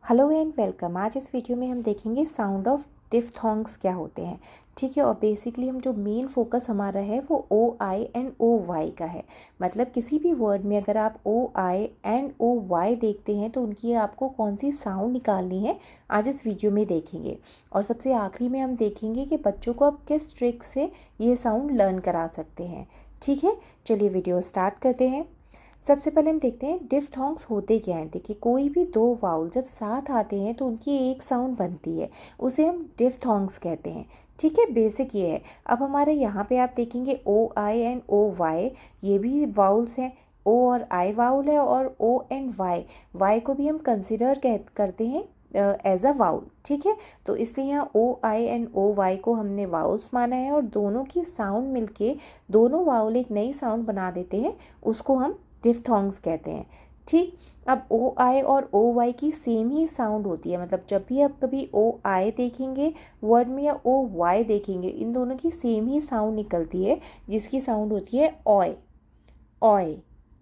Hello and welcome. आज इस video में हम देखेंगे साउंड ऑफ डिफ्थोंग्स क्या होते हैं। ठीक है, और बेसिकली हम जो मेन फोकस हमारा है वो ओ आई एंड ओ वाई का है। मतलब किसी भी वर्ड में अगर आप ओ आई एंड ओ वाई देखते हैं तो उनकी आपको कौन सी साउंड निकालनी है आज इस वीडियो में देखेंगे। और सबसे आखिरी में हम देखेंगे कि बच्चों को आप किस ट्रिक से ये साउंड लर्न करा सकते हैं। ठीक है, चलिए वीडियो स्टार्ट करते हैं। सबसे पहले हम देखते हैं डिफ्थोंग्स होते क्या हैं। देखिए, कोई भी दो वाउल जब साथ आते हैं तो उनकी एक साउंड बनती है, उसे हम डिफ्थोंग्स कहते हैं। ठीक है, बेसिक ये है। अब हमारे यहाँ पे आप देखेंगे ओ आई एंड ओ वाई, ये भी वाउल्स हैं। ओ और आई वाउल है और ओ एंड वाई, वाई को भी हम कंसिडर करते हैं एज अ वाउल। ठीक है, तो इसलिए यहाँ ओ आई एंड ओ वाई को हमने वाउल्स माना है और दोनों की साउंड मिलके दोनों वाउल एक नई साउंड बना देते हैं, उसको हम डिफ्थोंग्स कहते हैं। ठीक, अब ओ आई और ओ वाई की सेम ही साउंड होती है। मतलब जब भी आप कभी ओ आई देखेंगे वर्ड में या ओ वाई देखेंगे, इन दोनों की सेम ही साउंड निकलती है, जिसकी साउंड होती है ऑय, ऑय।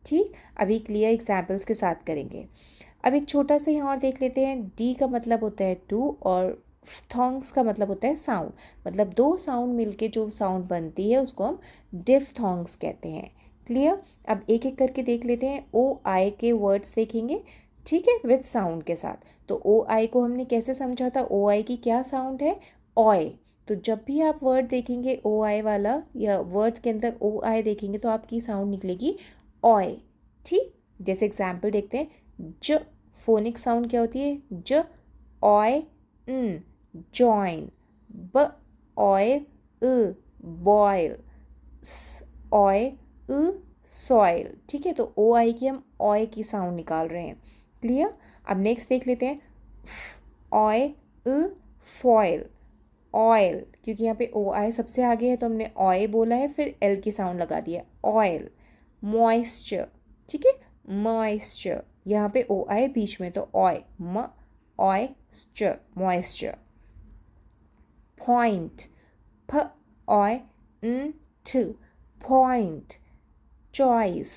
ठीक, अभी क्लियर एग्जाम्पल्स के साथ करेंगे। अब एक छोटा सा यहाँ और देख लेते हैं। डी का मतलब होता है टू और थॉन्ग्स का मतलब होता है साउंड। मतलब दो साउंड मिलके जो साउंड बनती है उसको हम डिफ्थोंग्स कहते हैं। क्लियर, अब एक एक करके देख लेते हैं। ओ आई के वर्ड्स देखेंगे, ठीक है, विद साउंड के साथ। तो ओ आई को हमने कैसे समझा था, ओ आई की क्या साउंड है, ऑय। तो जब भी आप वर्ड देखेंगे ओ आई वाला या वर्ड्स के अंदर ओ आई देखेंगे तो आपकी साउंड निकलेगी ऑय। ठीक, जैसे एग्जाम्पल देखते हैं। ज फोनिक साउंड क्या होती है, ज, ऑय, जॉइन। ब ऑय बॉयल, ऑय सॉइल। ठीक है, तो ओ आई की हम ऑय की साउंड निकाल रहे हैं। क्लियर, अब नेक्स्ट देख लेते हैं। ऑय फॉयल, ऑयल, क्योंकि यहाँ पे ओ आई सबसे आगे है तो हमने ऑय बोला है, फिर एल की साउंड लगा दी है, ऑयल। मॉइस्चर, ठीक है, मॉइस्चर, यहाँ पे ओ आई बीच में तो ऑय, म ऑयस्चर, मॉइस्चर। पॉइंट, प ऑय ट, पॉइंट। चॉइस,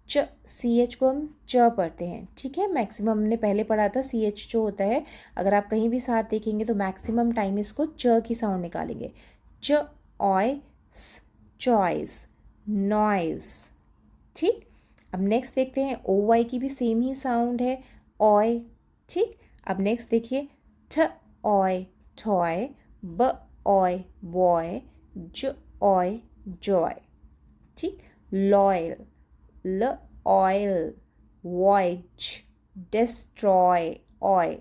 च, सी एच को हम च पढ़ते हैं। ठीक है, मैक्सिमम हमने पहले पढ़ा था सी एच जो होता है, अगर आप कहीं भी साथ देखेंगे तो मैक्सिमम टाइम इसको च की साउंड निकालेंगे। च ऑय चॉइस, नॉइज। ठीक, अब नेक्स्ट देखते हैं। ओ वाई की भी सेम ही साउंड है, ऑय। ठीक, अब नेक्स्ट देखिए। ठ ऑय टॉय, ब ऑय बॉय, ज ऑय जॉय। ठीक, लॉयल, ल ऑयल, वॉइज, डिस्ट्रॉय, ऑय।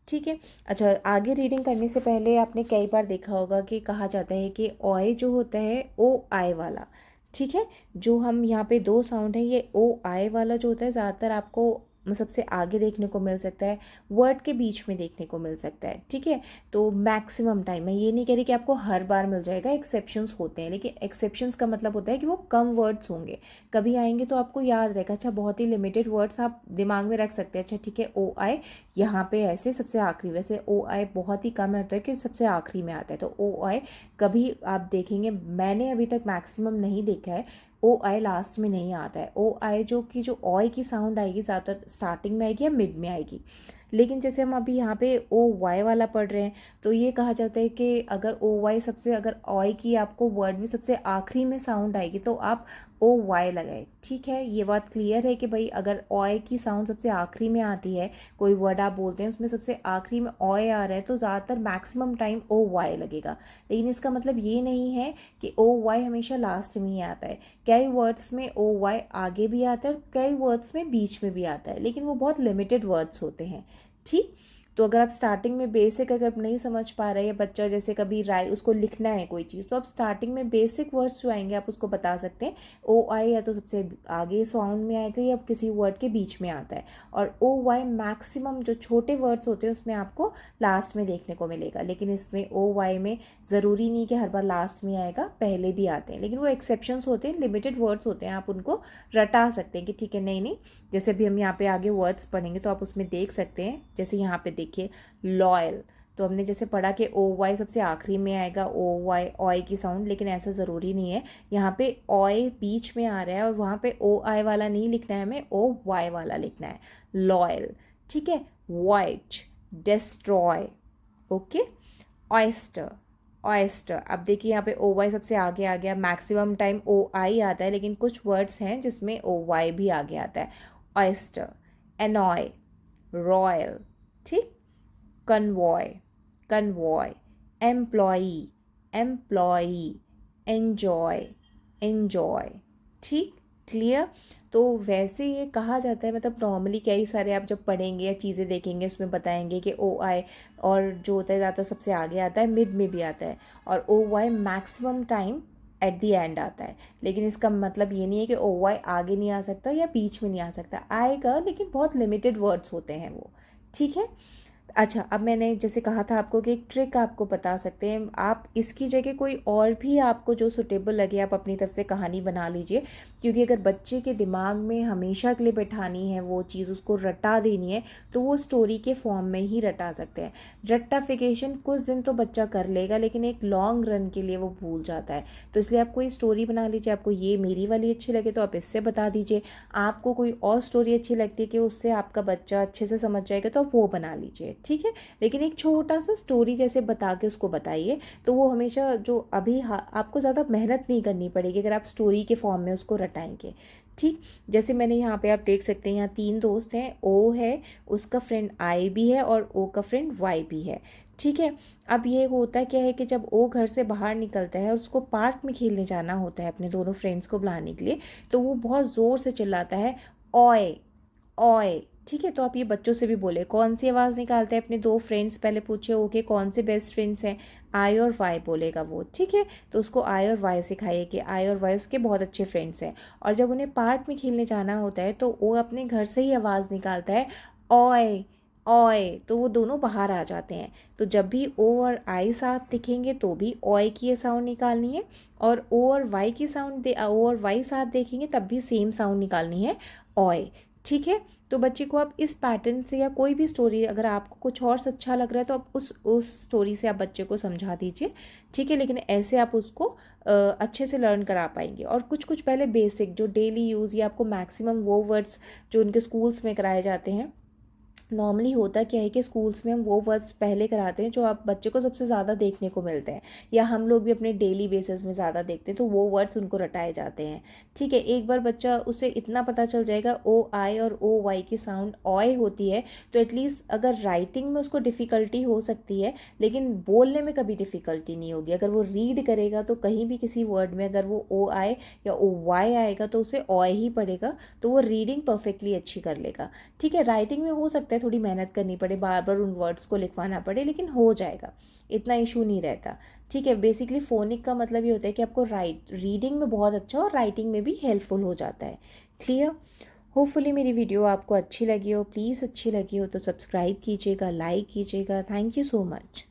ठीक है, अच्छा, आगे रीडिंग करने से पहले आपने कई बार देखा होगा कि कहा जाता है कि ऑय जो होता है ओ आई वाला। ठीक है, जो हम यहाँ पे दो साउंड है, ये ओ आई वाला जो होता है ज़्यादातर आपको सबसे आगे देखने को मिल सकता है, वर्ड के बीच में देखने को मिल सकता है। ठीक है, तो मैक्सिमम टाइम, मैं ये नहीं कह रही कि आपको हर बार मिल जाएगा, एक्सेप्शंस होते हैं, लेकिन एक्सेप्शंस का मतलब होता है कि वो कम वर्ड्स होंगे, कभी आएंगे तो आपको याद रहेगा। अच्छा, बहुत ही लिमिटेड वर्ड्स आप दिमाग में रख सकते हैं। अच्छा ठीक है, ओ आई यहाँ पे ऐसे सबसे आखिरी, वैसे ओ आई बहुत ही कम होता है कि सबसे आखिरी में आता है, तो ओ आई कभी आप देखेंगे, मैंने अभी तक मैक्सिमम नहीं देखा है ओ आई लास्ट में नहीं आता है। ओ आई जो कि जो ऑय की साउंड आएगी ज़्यादातर स्टार्टिंग में आएगी या मिड में आएगी। लेकिन जैसे हम अभी यहाँ पे ओ वाई वाला पढ़ रहे हैं तो ये कहा जाता है कि अगर ओ वाई सबसे, अगर ऑय की आपको वर्ड में सबसे आखिरी में साउंड आएगी तो आप ओ वाई लगाए। ठीक है, ये बात क्लियर है कि भाई अगर ऑय की साउंड सबसे आखिरी में आती है, कोई वर्ड आप बोलते हैं उसमें सबसे आखिरी में ऑय आ रहा है तो ज़्यादातर मैक्सिमम टाइम ओ वाई लगेगा। लेकिन इसका मतलब ये नहीं है कि ओ वाई हमेशा लास्ट में ही आता है। कई वर्ड्स में ओ वाई आगे भी आता है और कई वर्ड्स में बीच में भी आता है, लेकिन वो बहुत लिमिटेड वर्ड्स होते हैं। ठीक, तो अगर आप स्टार्टिंग में बेसिक अगर नहीं समझ पा रहे हैं, बच्चा जैसे कभी उसको लिखना है कोई चीज़, तो आप स्टार्टिंग में बेसिक वर्ड्स जो आएंगे आप उसको बता सकते हैं। ओ आई या तो सबसे आगे साउंड में आएगा या किसी वर्ड के बीच में आता है, और ओ वाई मैक्सिमम जो छोटे वर्ड्स होते हैं उसमें आपको लास्ट में देखने को मिलेगा। लेकिन इसमें ओ वाई में ज़रूरी नहीं कि हर बार लास्ट में आएगा, पहले भी आते हैं, लेकिन वो एक्सेप्शंस होते हैं, लिमिटेड वर्ड्स होते हैं, आप उनको रटा सकते हैं कि ठीक है, नहीं नहीं। जैसे भी हम यहाँ पे आगे वर्ड्स पढ़ेंगे तो आप उसमें देख सकते हैं, जैसे यहाँ पे देखिए लॉयल, तो हमने जैसे पढ़ा कि ओ वाई सबसे आखिरी में आएगा, ओ वाई ऑय की साउंड, लेकिन ऐसा ज़रूरी नहीं है। यहाँ पे ऑय बीच में आ रहा है और वहाँ पे ओ आई वाला नहीं लिखना है, हमें ओ वाई वाला लिखना है, लॉयल। ठीक है, voyage, destroy, okay. Oyster, oyster, अब देखिए यहाँ पे ओ वाई सबसे आगे आ गया, मैक्सिमम टाइम ओ आई आता है, लेकिन कुछ वर्ड्स हैं जिसमें ओ वाई भी आगे आता है। ऑयस्टर, एनॉय, रॉयल, ठीक। Convoy, convoy, employee, employee, enjoy, enjoy, ठीक, क्लियर। तो वैसे ये कहा जाता है, मतलब नॉर्मली कई सारे आप जब पढ़ेंगे या चीज़ें देखेंगे उसमें बताएंगे कि ओ आई, और जो होता है ज़्यादातर सबसे आगे आता है, मिड में भी आता है, और O Y maximum time at the end आता है। लेकिन इसका मतलब ये नहीं है कि ओ वाई आगे नहीं आ सकता या बीच में नहीं आ सकता, आएगा, लेकिन बहुत लिमिटेड वर्ड्स होते हैं वो, ठीक है। अच्छा, अब मैंने जैसे कहा था आपको कि एक ट्रिक आपको बता सकते हैं, आप इसकी जगह कोई और भी आपको जो सुटेबल लगे आप अपनी तरफ से कहानी बना लीजिए, क्योंकि अगर बच्चे के दिमाग में हमेशा के लिए बैठानी है वो चीज़, उसको रटा देनी है, तो वो स्टोरी के फॉर्म में ही रटा सकते हैं। रट्टाफिकेशन कुछ दिन तो बच्चा कर लेगा, लेकिन एक लॉन्ग रन के लिए वो भूल जाता है। तो इसलिए आप कोई स्टोरी बना लीजिए, आपको ये मेरी वाली अच्छी लगे तो आप इससे बता दीजिए, आपको कोई और स्टोरी अच्छी लगती है कि उससे आपका बच्चा अच्छे से समझ जाएगा तो आप वो बना लीजिए, ठीक है। लेकिन एक छोटा सा स्टोरी जैसे बता के उसको बताइए, तो वो हमेशा जो अभी आपको ज़्यादा मेहनत नहीं करनी पड़ेगी अगर आप स्टोरी के फॉर्म में उसको रटाएंगे, ठीक। जैसे मैंने यहाँ पे आप देख सकते हैं, यहाँ 3 दोस्त हैं, ओ है, उसका फ्रेंड आई भी है, और ओ का फ्रेंड वाई भी है, ठीक है। अब ये होता क्या है कि जब ओ घर से बाहर निकलता है और उसको पार्क में खेलने जाना होता है अपने दोनों फ्रेंड्स को बुलाने के लिए, तो वो बहुत ज़ोर से चिल्लाता है, ओए, ओए, ठीक है। तो आप ये बच्चों से भी बोले, कौन सी आवाज़ निकालते हैं अपने दो फ्रेंड्स, पहले पूछे ओके कौन से बेस्ट फ्रेंड्स हैं, आई और वाई बोलेगा वो, ठीक है। तो उसको आई और वाई सिखाइए कि आई और वाई उसके बहुत अच्छे फ्रेंड्स हैं। और जब उन्हें पार्क में खेलने जाना होता है तो वो अपने घर से ही आवाज़ निकालता है, ओए, ओए, तो वो दोनों बाहर आ जाते हैं। तो जब भी ओ और आई साथ दिखेंगे तो भी ओए की साउंड निकालनी है, और ओ और वाई की साउंड ओ और वाई साथ देखेंगे तब भी सेम साउंड निकालनी है, ओए, ठीक है। तो बच्चे को आप इस पैटर्न से, या कोई भी स्टोरी अगर आपको कुछ और अच्छा लग रहा है तो आप उस स्टोरी से आप बच्चे को समझा दीजिए, ठीक है। लेकिन ऐसे आप उसको अच्छे से लर्न करा पाएंगे। और कुछ कुछ पहले बेसिक जो डेली यूज़, या आपको मैक्सिमम वो वर्ड्स जो उनके स्कूल्स में कराए जाते हैं, नॉर्मली होता क्या है कि स्कूल्स में हम वो वर्ड्स पहले कराते हैं जो आप बच्चे को सबसे ज़्यादा देखने को मिलते हैं, या हम लोग भी अपने डेली बेसिस में ज़्यादा देखते हैं, तो वो वर्ड्स उनको रटाए जाते हैं, ठीक है। एक बार बच्चा, उसे इतना पता चल जाएगा ओ आई और ओ वाई की साउंड ऑय होती है, तो एटलीस्ट अगर राइटिंग में उसको डिफ़िकल्टी हो सकती है, लेकिन बोलने में कभी डिफ़िकल्टी नहीं होगी। अगर वो रीड करेगा तो कहीं भी किसी वर्ड में अगर वो ओ आई या ओ वाई आएगा तो उसे ऑय ही पड़ेगा, तो वो रीडिंग परफेक्टली अच्छी कर लेगा, ठीक है। राइटिंग में हो सकता है थोड़ी मेहनत करनी पड़े, बार बार उन वर्ड्स को लिखवाना पड़े, लेकिन हो जाएगा, इतना इशू नहीं रहता, ठीक है। बेसिकली फोनिक का मतलब ये होता है कि आपको रीडिंग में बहुत अच्छा और राइटिंग में भी हेल्पफुल हो जाता है, क्लियर। होपफुली मेरी वीडियो आपको अच्छी लगी हो, प्लीज़ अच्छी लगी हो तो सब्सक्राइब कीजिएगा, लाइक कीजिएगा। Thank you so much.